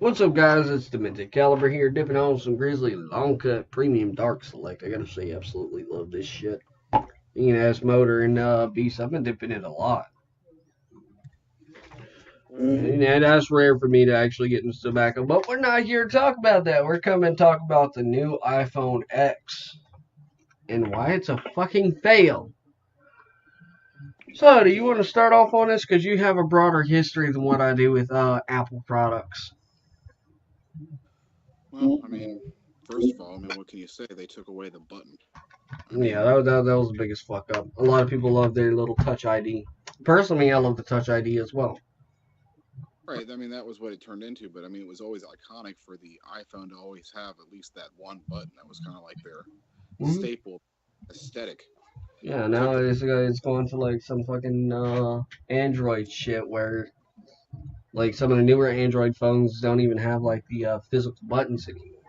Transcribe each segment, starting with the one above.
What's up, guys? It's Demented Caliber here, dipping on some Grizzly Long Cut Premium Dark Select. I gotta say, absolutely love this shit. ENS motor and beast. I've been dipping it a lot. And that's rare for me to actually get into tobacco, but we're not here to talk about that. We're coming to talk about the new iPhone X and why it's a fucking fail. So, do you want to start off on this? Because you have a broader history than what I do with Apple products. Well, I mean, first of all, what can you say? They took away the button. Yeah, that was the biggest fuck up. A lot of people love their little Touch ID. Personally, I love the Touch ID as well. Right, I mean, that was what it turned into, but I mean, it was always iconic for the iPhone to always have at least that one button. That was kind of like their staple aesthetic. Yeah, now it's going to like some fucking Android shit where like some of the newer Android phones don't even have like the physical buttons anymore.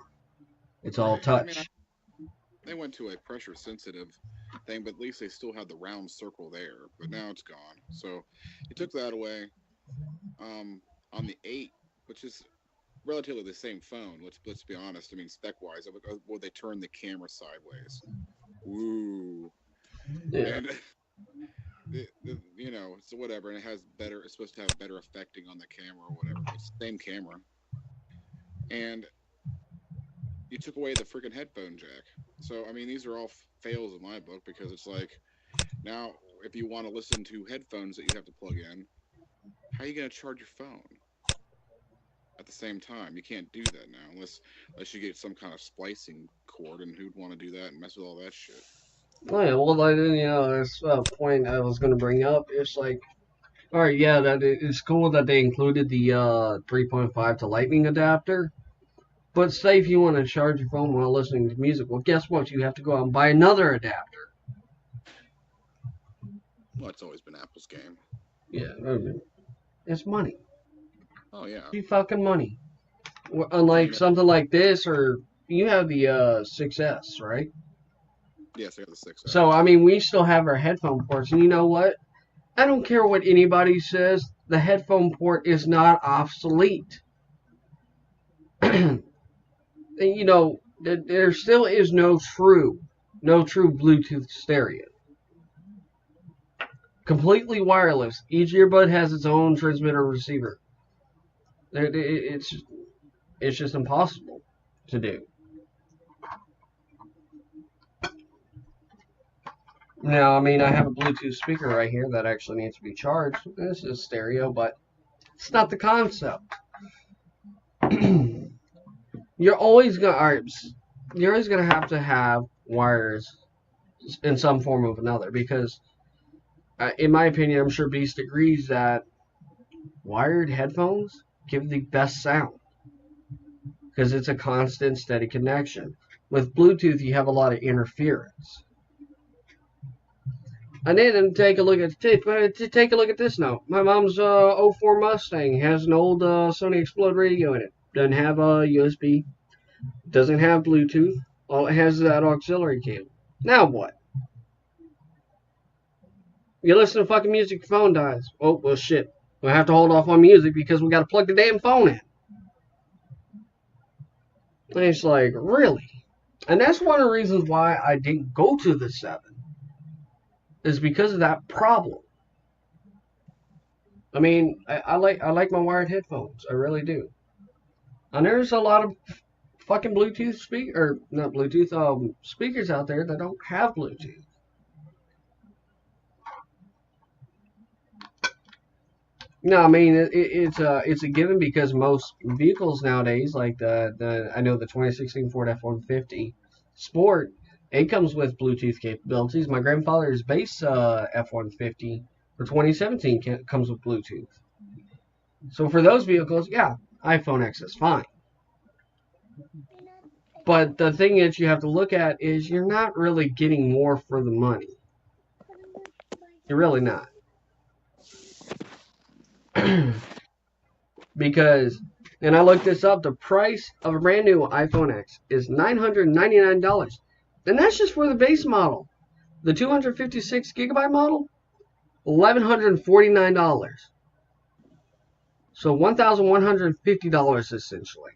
It's all touch. I mean, they went to a pressure sensitive thing, but at least they still had the round circle there. But now it's gone. So it took that away. On the 8, which is relatively the same phone. Let's be honest. I mean, spec wise, well, they turned the camera sideways. Woo. Yeah. And so whatever, and it has better. It's supposed to have better effecting on the camera or whatever. It's the same camera, and you took away the freaking headphone jack. So I mean, these are all fails in my book because it's like now if you want to listen to headphones that you have to plug in, how are you going to charge your phone at the same time? You can't do that now unless you get some kind of splicing cord, and who'd want to do that and mess with all that shit? Oh yeah, well, that's a point I was going to bring up. It's like, all right, yeah, it's cool that they included the 3.5 to Lightning adapter. But say if you want to charge your phone while listening to music, well, guess what? You have to go out and buy another adapter. Well, it's always been Apple's game. Yeah, I mean, it's money. Oh yeah, It's fucking money. Unlike something like this, or you have the 6S, right? Yes, I have the 6S. So I mean, we still have our headphone ports, and you know what? I don't care what anybody says. The headphone port is not obsolete. You know, there still is no true Bluetooth stereo. Completely wireless. Each earbud has its own transmitter receiver. It's just impossible to do. Now, I mean, I have a Bluetooth speaker right here that actually needs to be charged. This is stereo, but it's not the concept. You're always gonna have to have wires in some form or another because, in my opinion, I'm sure Beast agrees that wired headphones give the best sound because it's a constant, steady connection. With Bluetooth, you have a lot of interference. And then take a look at this now. My mom's 04 Mustang has an old Sony Explode radio in it. Doesn't have a USB. Doesn't have Bluetooth. All it has is that auxiliary cable. Now what? You listen to fucking music, your phone dies. Oh, well shit. We'll have to hold off on music because we gotta plug the damn phone in. And it's like, really? And that's one of the reasons why I didn't go to the 7. Is because of that problem. I mean, I like my wired headphones. I really do. And there's a lot of fucking Bluetooth speakers out there that don't have Bluetooth. No, I mean it's a given because most vehicles nowadays, like I know the 2016 Ford F-150 Sport, it comes with Bluetooth capabilities. My grandfather's base F-150 for 2017 comes with Bluetooth. So for those vehicles, yeah, iPhone X is fine. But the thing that you have to look at is you're not really getting more for the money. You're really not. Because, and I looked this up, the price of a brand new iPhone X is $999. And that's just for the base model. The 256 gigabyte model, $1,149. So $1,150 essentially.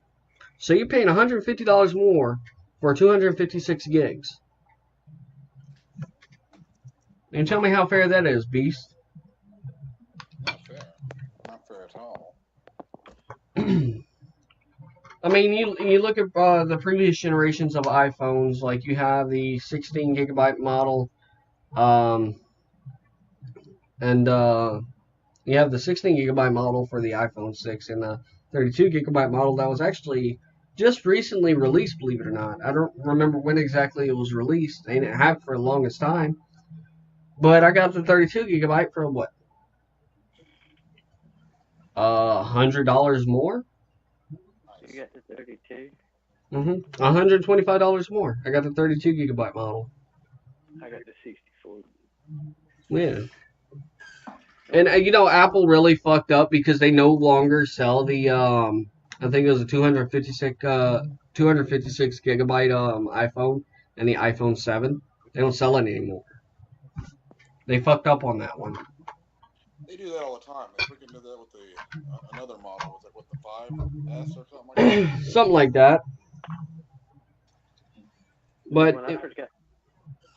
So you're paying $150 more for 256 gigs. And tell me how fair that is, Beast. Not fair. Not fair at all. I mean, you look at the previous generations of iPhones, like you have the 16 gigabyte model, um, and you have the 16 gigabyte model for the iPhone 6 and the 32 gigabyte model that was actually just recently released, believe it or not. I don't remember when exactly it was released. They didn't have it for the longest time. But I got the 32 gigabyte for what? $100 more? Nice. You got the 32. $125 more. I got the 32 gigabyte model. I got the 64. Yeah. And you know, Apple really fucked up because they no longer sell the I think it was a 256 gigabyte iPhone and the iPhone 7. They don't sell it anymore. They fucked up on that one. They do that all the time. They freaking did that with the another model. Was it with the 5S or something like that? Something like that. But When I first got,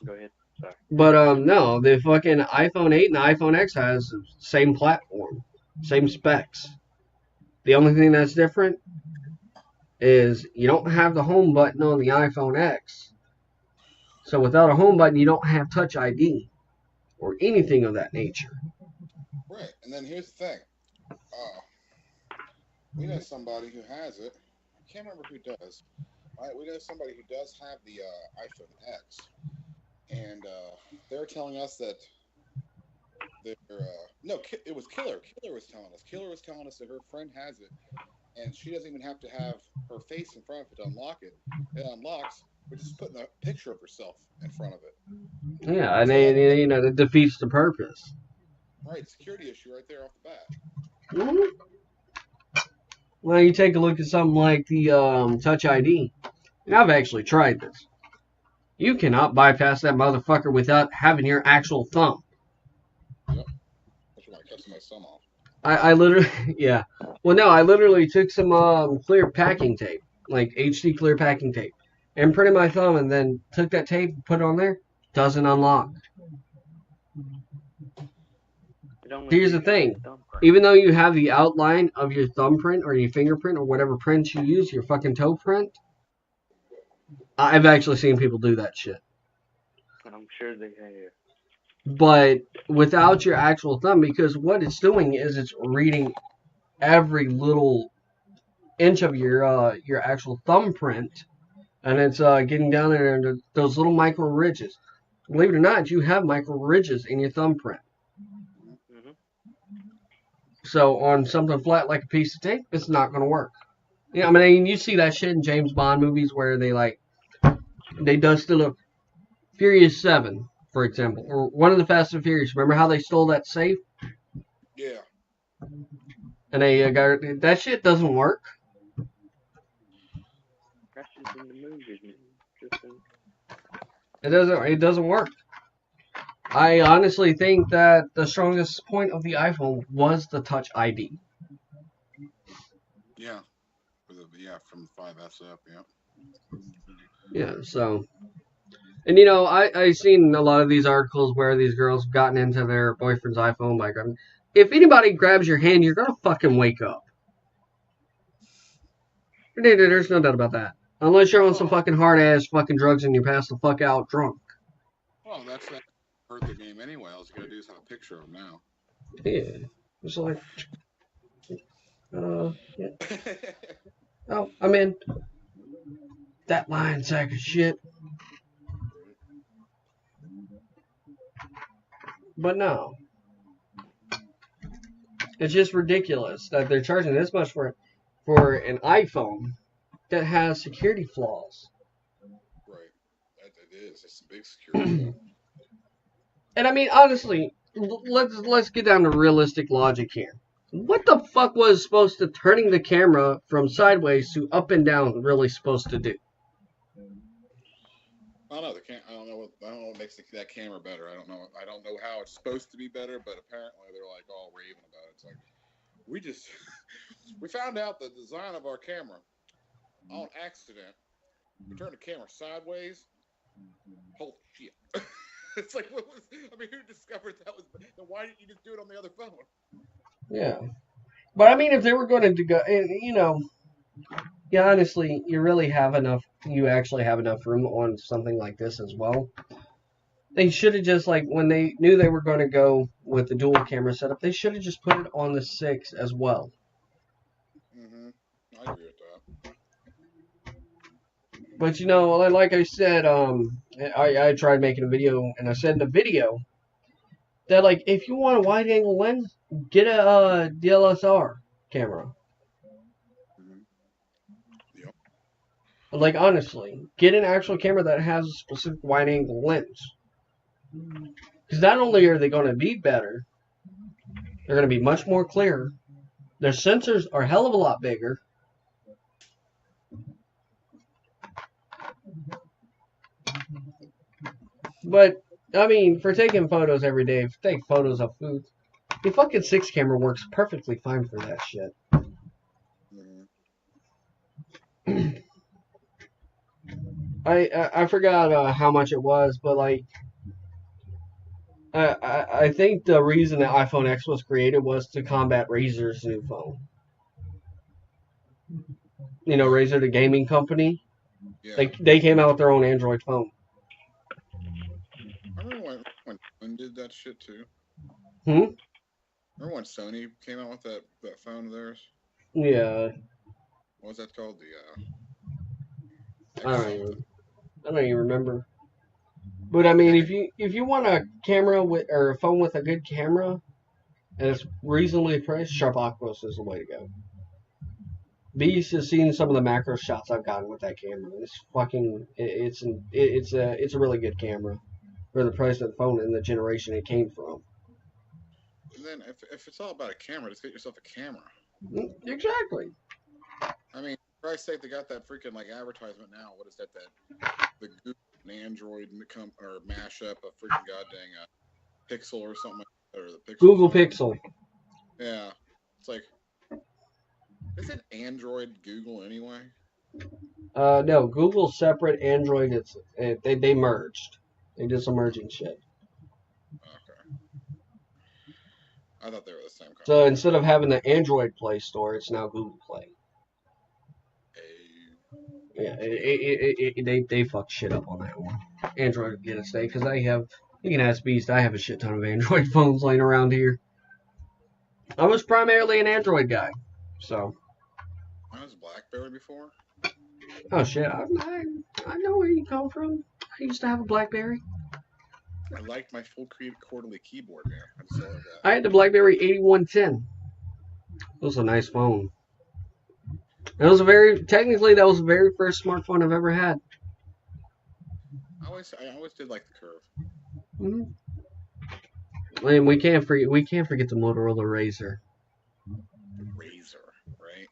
go ahead. Sorry. But no, the fucking iPhone 8 and the iPhone X has the same platform, same specs. The only thing that's different is you don't have the home button on the iPhone X. So without a home button, you don't have Touch ID or anything of that nature. Right. And then here's the thing. We know somebody who has it. I can't remember who does. Right? We know somebody who does have the iPhone X, and they're telling us that they're no, it was Killer. Killer was telling us. Killer was telling us that her friend has it, and she doesn't even have to have her face in front of it to unlock it. It unlocks. We're just putting a picture of herself in front of it. Yeah, and they, you know, it defeats the purpose. Right, security issue right there off the bat. Mm-hmm. Well, you take a look at something like the Touch ID. And I've actually tried this. You cannot bypass that motherfucker without having your actual thumb. Yep. That's where I cut my thumb off. I literally, yeah. Well, no, I literally took some clear packing tape, like HD clear packing tape, and printed my thumb, and then took that tape, put it on there. Doesn't unlock. Here's the thing. Even though you have the outline of your thumbprint or your fingerprint or whatever print you use, your fucking toe print, I've actually seen people do that shit. I'm sure they have. But without your actual thumb, because what it's doing is it's reading every little inch of your actual thumbprint, and it's getting down there into those little micro ridges. Believe it or not, you have micro ridges in your thumbprint. Mm-hmm. So on something flat like a piece of tape, it's not going to work. Yeah, I mean, you see that shit in James Bond movies where they dust a Furious 7, for example, or one of the Fast and Furious. Remember how they stole that safe? Yeah. And they got that shit doesn't work. That's just in the movies, man. It doesn't work. I honestly think that the strongest point of the iPhone was the Touch ID. Yeah. From 5S up, yeah. Yeah, so. And you know, I've seen a lot of these articles where these girls have gotten into their boyfriend's iPhone by grabbing. If anybody grabs your hand, you're gonna fucking wake up. There's no doubt about that. Unless you're on some fucking hard ass fucking drugs and you're passed the fuck out drunk. Well, that's hurt the game anyway. All you gotta do is have a picture of them now. Yeah. It's like, yeah. Oh, I'm in. That lying sack of shit. But no. It's just ridiculous that they're charging this much for an iPhone that has security flaws. Right. It is. It's a big security flaw. And I mean, honestly, let's get down to realistic logic here. What the fuck was supposed to turning the camera from sideways to up and down really supposed to do? I don't know. I don't know what makes that camera better. I don't know how it's supposed to be better, but apparently they're like all raving about it. It's like we just We found out the design of our camera on accident. We turned the camera sideways. Holy shit. It's like, what was, I mean, who discovered that was, then why didn't you just do it on the other phone? Yeah. But I mean, if they were going to go, you know, yeah, honestly, you really have enough, you actually have enough room on something like this as well. They should have just, like, when they knew they were going to go with the dual camera setup, they should have just put it on the 6 as well. Mm-hmm. I agree with that. But, you know, like I said, I tried making a video, and I said in the video that, like, if you want a wide-angle lens, get a DSLR camera. Mm-hmm. Yep. Like, honestly, get an actual camera that has a specific wide-angle lens. Because not only are they going to be better, they're going to be much more clear. Their sensors are a hell of a lot bigger. But, I mean, for taking photos every day, if you take photos of food, the fucking 6 camera works perfectly fine for that shit. Mm-hmm. I forgot how much it was, but like I think the reason that iPhone X was created was to combat Razer's new phone. You know, Razer, the gaming company. Yeah. They came out with their own Android phone. I remember when Sony did that shit too. Hmm? Remember when Sony came out with that phone of theirs? Yeah. What was that called? The I X don't something. even remember. But I mean, if you want a camera with or a phone with a good camera and it's reasonably priced, Sharp Aquos is the way to go. Beast has seen some of the macro shots I've gotten with that camera. It's fucking it's a really good camera for the price of the phone and the generation it came from. And then if it's all about a camera, just get yourself a camera. Exactly. I mean, for Christ's sake, they got that freaking like advertisement now. What is that? The Google and Android or mashup of freaking goddamn Pixel or something, or the Pixel. Google phone. Pixel. Yeah, it's like, isn't Android Google anyway? No, Google's separate. Android, they merged. They did some merging shit. Okay. I thought they were the same company. So instead of having the Android Play Store, it's now Google Play. Yeah, they fucked shit up on that one. Android will get its day because you can ask Beast, I have a shit ton of Android phones laying around here. I was primarily an Android guy, so. I was BlackBerry before. Oh shit, I know where you come from. I used to have a BlackBerry. I liked my full quarterly keyboard, man. I just love that. I had the BlackBerry 8110. It was a nice phone. It was technically that was the very first smartphone I've ever had. I always did like the Curve. Mm-hmm. And we can't forget the Motorola Razr. Razr, right?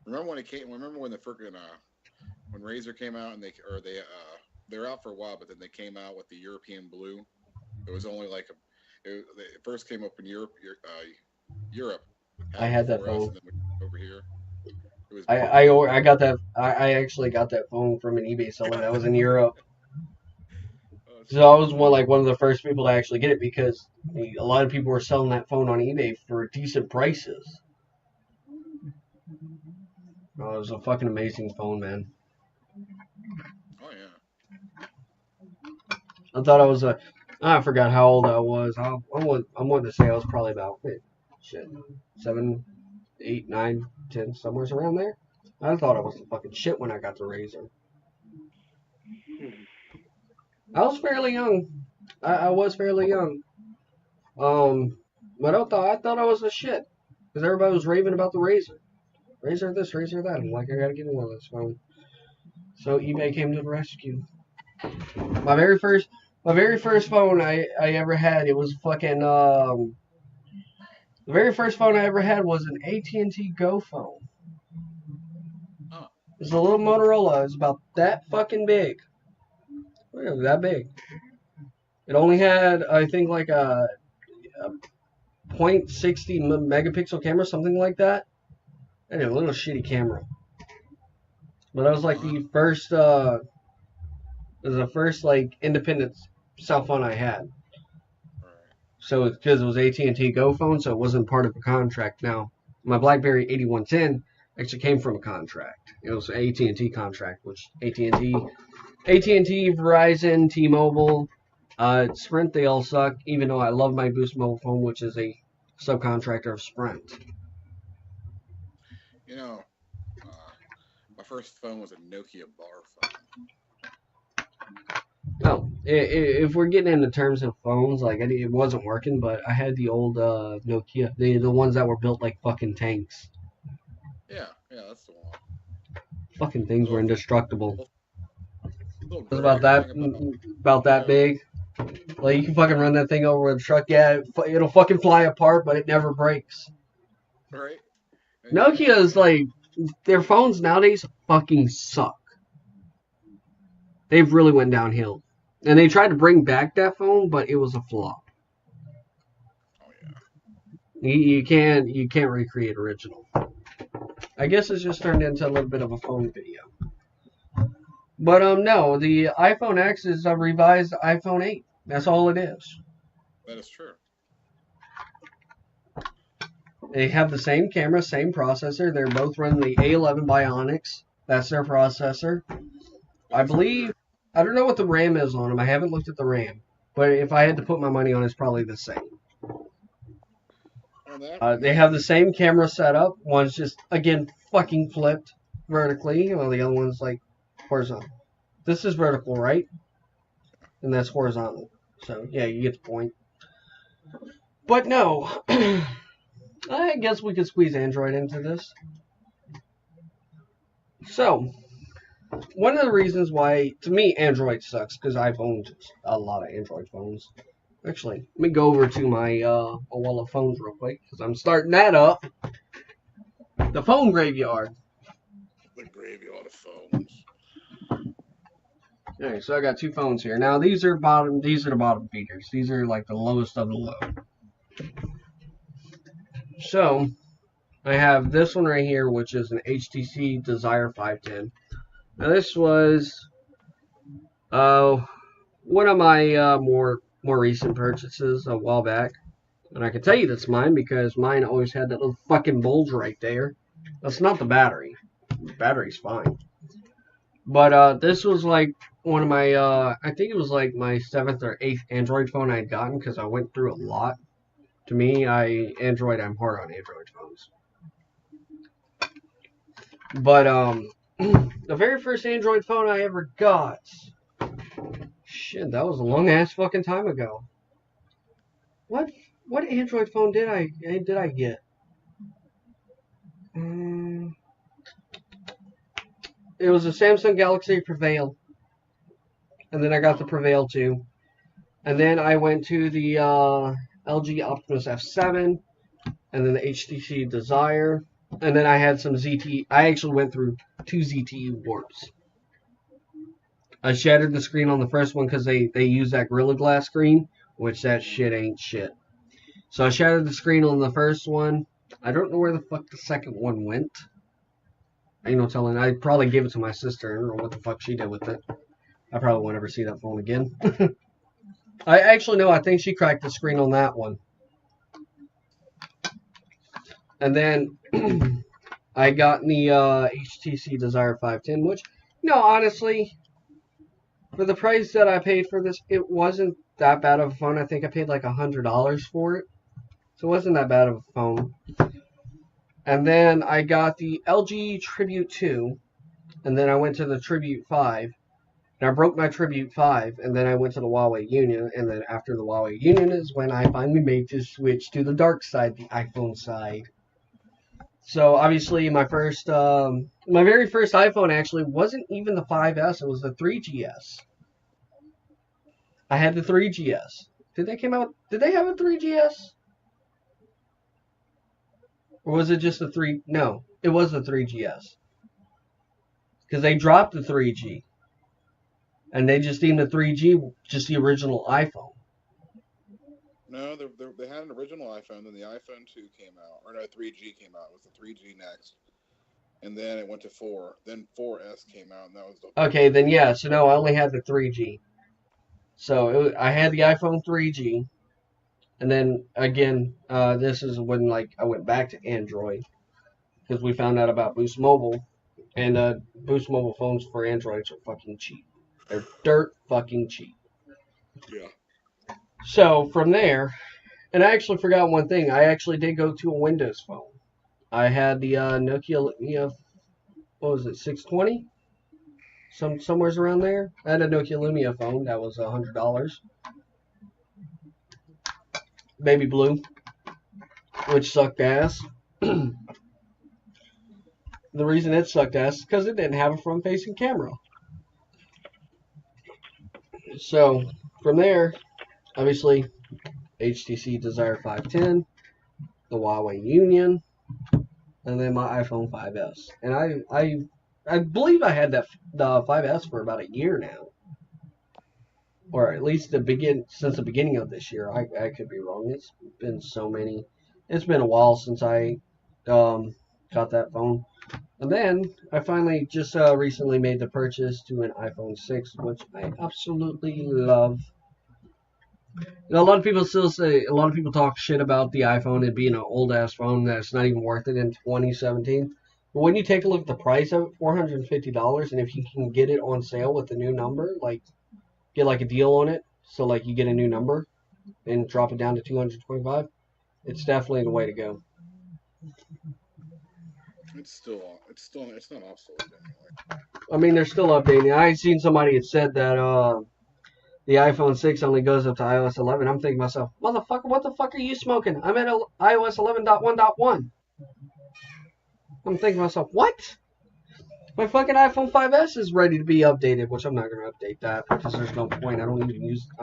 Remember when it came? Remember when the freaking when Razr came out and they were out for a while, but then they came out with the European Blue. It was only like it first came up in Europe. I had that phone. And then over here. It was I got that. I actually got that phone from an eBay seller that was in Europe. So I was one of the first people to actually get it because a lot of people were selling that phone on eBay for decent prices. Oh, it was a fucking amazing phone, man. Oh yeah. I thought I forgot how old I was. I wanted to say I was probably about 7, 8, 9, 10, somewhere around there. I thought I was the fucking shit when I got the Razr. I was fairly young. I was fairly young. But I thought I was the shit because everybody was raving about the Razr. Razr this, Razr that. I'm like, I gotta get one of this phone. So eBay came to the rescue. My very first phone I ever had, it was fucking the very first phone I ever had was an AT&T Go phone. Oh. It was a little Motorola. It was about that fucking big. It was that big. It only had, I think, like a .60 megapixel camera, something like that. And a little shitty camera. But that was like the first, it was the first like independent cell phone I had. Right. So because it was AT&T Go phone, so it wasn't part of a contract. Now my BlackBerry 8110 actually came from a contract. It was an AT&T contract, which AT&T, Verizon, T-Mobile, Sprint, they all suck. Even though I love my Boost mobile phone, which is a subcontractor of Sprint. You know, my first phone was a Nokia bar phone. Oh, if we're getting into terms of phones, like it wasn't working, but I had the old Nokia, the ones that were built like fucking tanks. Yeah, that's the one. Fucking things were indestructible. Little It was about that big. Like you can fucking run that thing over with a truck. Yeah, it'll fucking fly apart, but it never breaks. Right. Nokia is like, their phones nowadays fucking suck. They've really went downhill. And they tried to bring back that phone, but it was a flop. Oh yeah. You can't recreate original. I guess it's just turned into a little bit of a phone video. But no, the iPhone X is a revised iPhone 8. That's all it is. That is true. They have the same camera, same processor. They're both running the A11 Bionics. That's their processor. I believe, I don't know what the RAM is on them. I haven't looked at the RAM. But if I had to put my money on it, it's probably the same. They have the same camera setup. One's just, again, fucking flipped vertically, while the other one's like horizontal. This is vertical, right? And that's horizontal. So, yeah, you get the point. But no, I guess we could squeeze Android into this. So, one of the reasons why, to me, Android sucks, because I've owned a lot of Android phones. Actually, let me go over to my wall of phones real quick, because I'm starting that up. The phone graveyard. The graveyard of phones. Alright, so I got two phones here. Now these are the bottom feeders. These are like the lowest of the low. So I have this one right here, which is an HTC Desire 510. Now this was one of my more recent purchases a while back. And I can tell you that's mine because mine always had that little fucking bulge right there. That's not the battery. The battery's fine. But this was like one of my, I think it was like my 7th or 8th Android phone I'd gotten because I went through a lot. To me, I'm hard on Android phones. But the very first Android phone I ever got, shit, that was a long ass fucking time ago. What Android phone did I get? It was a Samsung Galaxy Prevail. And then I got the Prevail 2. And then I went to the LG Optimus F7. And then the HTC Desire. And then I had some ZTE. I actually went through 2 ZTE warps. I shattered the screen on the first one because they use that Gorilla Glass screen. Which that shit ain't shit. So I shattered the screen on the first one. I don't know where the fuck the second one went. Ain't no telling. I'd probably give it to my sister. I don't know what the fuck she did with it. I probably won't ever see that phone again. I actually know. I think she cracked the screen on that one. And then I got the HTC Desire 510, which, you know, honestly, for the price that I paid for this, it wasn't that bad of a phone. I think I paid like $100 for it. So it wasn't that bad of a phone. And then I got the LG Tribute 2. And then I went to the Tribute 5. And I broke my Tribute 5. And then I went to the Huawei Union. And then after the Huawei Union is when I finally made the switch to the dark side, the iPhone side. So obviously my very first iPhone actually wasn't even the 5S. It was the 3GS. I had the 3GS. Did they have a 3GS? Or was it just the 3? No, it was the 3GS. Because they dropped the 3G. And they just deemed the 3G just the original iPhone. No, they had an original iPhone, then the iPhone 2 came out, or no, 3G came out. It was the 3G next, and then it went to 4. Then 4S came out, and that was the. Okay, then yeah. So no, I only had the 3G. So I had the iPhone 3G, and then again, this is when like I went back to Android because we found out about Boost Mobile, and Boost Mobile phones for Androids are fucking cheap. They're dirt fucking cheap. Yeah. So from there, and I actually forgot one thing. I actually did go to a Windows phone. I had the Nokia, what was it, 620? Somewhere's around there. I had a Nokia Lumia phone that was $100. Baby blue, which sucked ass. The reason it sucked ass is because it didn't have a front-facing camera. So from there, obviously, HTC Desire 510, the Huawei Union, and then my iPhone 5S. And I believe I had the 5S for about a year now, or at least since the beginning of this year. I could be wrong. It's been so many. It's been a while since I got that phone. And then I finally just recently made the purchase to an iPhone 6, which I absolutely love. You know, a lot of people talk shit about the iPhone and being an old ass phone that's not even worth it in 2017. But when you take a look at the price of it, $450, and if you can get it on sale with the new number, like get like a deal on it, so like you get a new number and drop it down to 225, it's definitely the way to go. It's not obsolete anyway. I mean, they're still updating. I seen somebody had said that the iPhone 6 only goes up to iOS 11. I'm thinking to myself, motherfucker, what the fuck are you smoking? I'm at iOS 11.1.1. I'm thinking to myself, what? My fucking iPhone 5S is ready to be updated, which I'm not going to update that because there's no point. I'm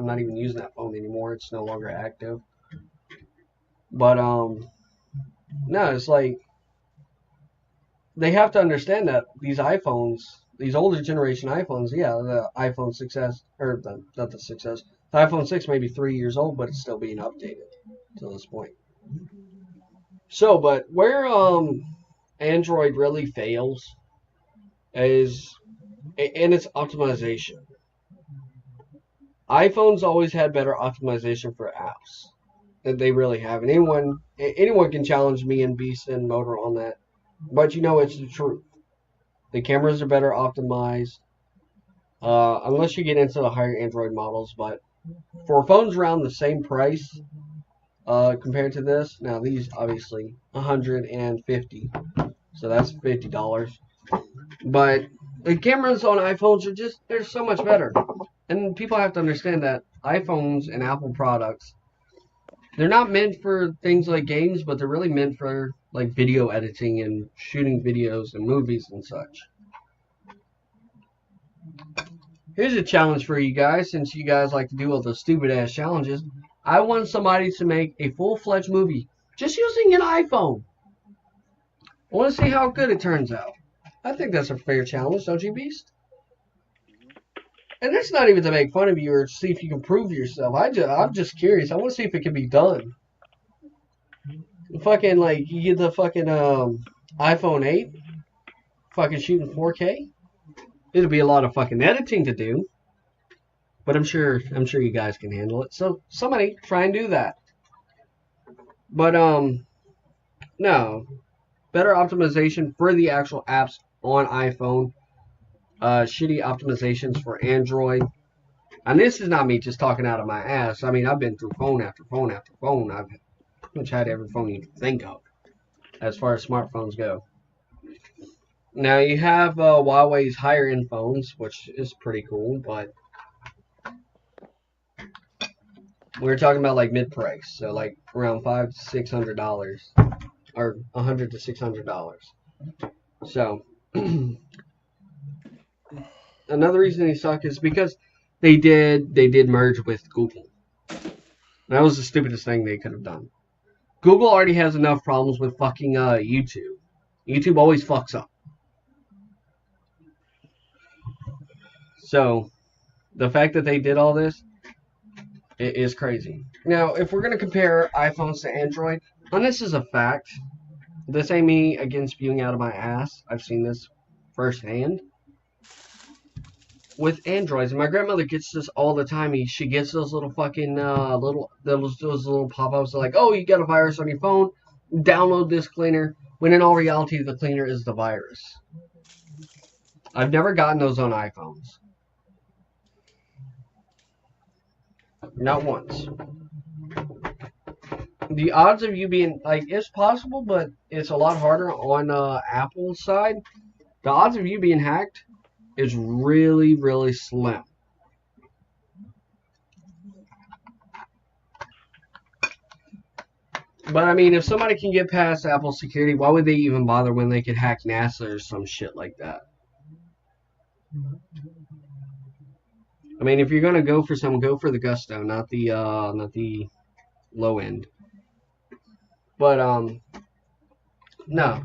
not even using that phone anymore. It's no longer active. But no, it's like they have to understand that these iPhones, these older generation iPhones, yeah, the iPhone 6S, or not the 6S, the iPhone 6 may be 3 years old, but it's still being updated to this point. So, but where Android really fails is in its optimization. iPhones always had better optimization for apps. That they really have. And anyone can challenge me and Beast and Motor on that. But you know it's the truth. The cameras are better optimized. Unless you get into the higher Android models. But for phones around the same price compared to this, now these obviously $150. So that's $50. But the cameras on iPhones are they're so much better. And people have to understand that iPhones and Apple products, they're not meant for things like games, but they're really meant for like video editing and shooting videos and movies and such. Here's a challenge for you guys, since you guys like to do all those stupid ass challenges. I want somebody to make a full-fledged movie just using an iPhone. I want to see how good it turns out. I think that's a fair challenge, don't you, Beast? And that's not even to make fun of you or see if you can prove yourself. I'm just curious. I want to see if it can be done. Fucking, like, you get the fucking iPhone 8, fucking shooting 4K. It'll be a lot of fucking editing to do. But I'm sure you guys can handle it. So somebody try and do that. But no. Better optimization for the actual apps on iPhone. Shitty optimizations for Android. And this is not me just talking out of my ass. I mean, I've been through phone after phone after phone. I've pretty much had every phone you can think of as far as smartphones go. Now, you have Huawei's higher end phones, which is pretty cool, but we're talking about like mid price. So, like around $500 to $600 or $100 to $600. So, another reason they suck is because they did merge with Google. That was the stupidest thing they could have done. Google already has enough problems with fucking YouTube. YouTube always fucks up. So, the fact that they did all this, It is crazy. Now, if we're going to compare iPhones to Android, and this is a fact, this ain't me again spewing out of my ass. I've seen this firsthand. With Androids, and my grandmother gets this all the time. She gets those little fucking those little pop-ups like, oh, you got a virus on your phone, download this cleaner. When in all reality, the cleaner is the virus. I've never gotten those on iPhones. Not once. The odds of you being, like, it's possible, but it's a lot harder on Apple's side. The odds of you being hacked is really, really slim. But, I mean, if somebody can get past Apple security, why would they even bother when they could hack NASA or some shit like that? I mean, if you're gonna go for something, go for the gusto, not the low end. But no.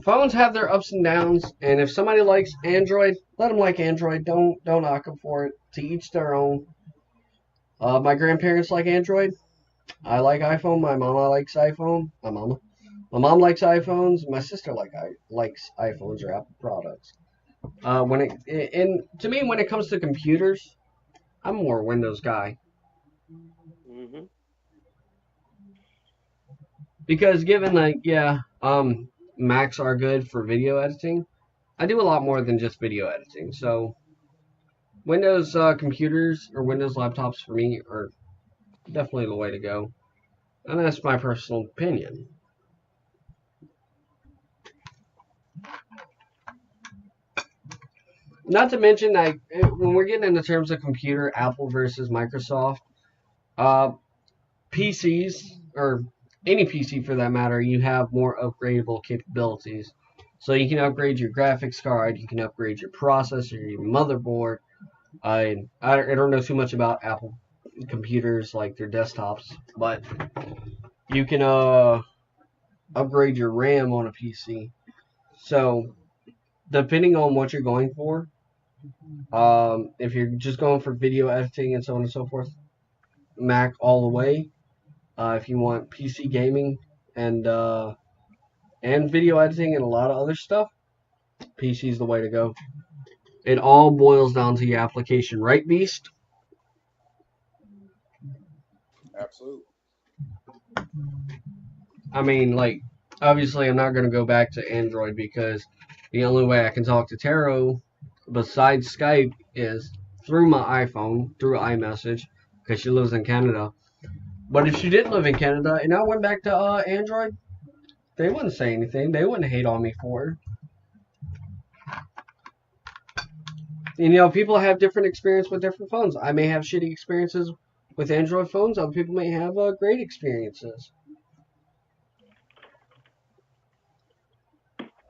Phones have their ups and downs, and if somebody likes Android, let them like Android. Don't knock them for it. To each their own. My grandparents like Android. I like iPhone. My mama likes iPhone. My mom likes iPhones. My sister likes iPhones or Apple products. To me, when it comes to computers, I'm more a Windows guy. Mm-hmm. Because given Macs are good for video editing, I do a lot more than just video editing. So Windows computers or Windows laptops for me are definitely the way to go. And that's my personal opinion. Not to mention, when we're getting into terms of computer, Apple versus Microsoft, PCs, or any PC for that matter, you have more upgradable capabilities. So you can upgrade your graphics card, you can upgrade your processor, your motherboard. I don't know too much about Apple computers, like their desktops, but you can upgrade your RAM on a PC. So depending on what you're going for, if you're just going for video editing and so on and so forth, Mac all the way. If you want PC gaming and video editing and a lot of other stuff, PC is the way to go. It all boils down to your application, right, Beast? Absolutely. I mean, like, obviously I'm not going to go back to Android because the only way I can talk to Taro besides Skype is through my iPhone, through iMessage, because she lives in Canada. But if she didn't live in Canada and I went back to Android, they wouldn't say anything. They wouldn't hate on me for it. And, people have different experience with different phones. I may have shitty experiences with Android phones. Other people may have great experiences.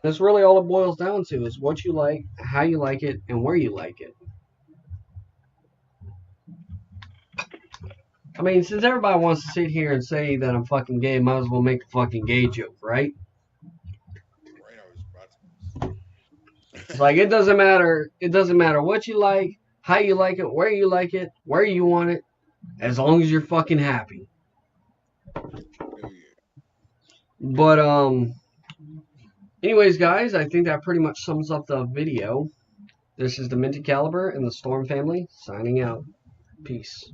That's really all it boils down to is what you like, how you like it, and where you like it. I mean, since everybody wants to sit here and say that I'm fucking gay, might as well make a fucking gay joke, right? It's like, it doesn't matter. It doesn't matter what you like, how you like it, where you want it, as long as you're fucking happy. But, anyways, guys, I think that pretty much sums up the video. This is the Minty Caliber and the Storm family signing out. Peace.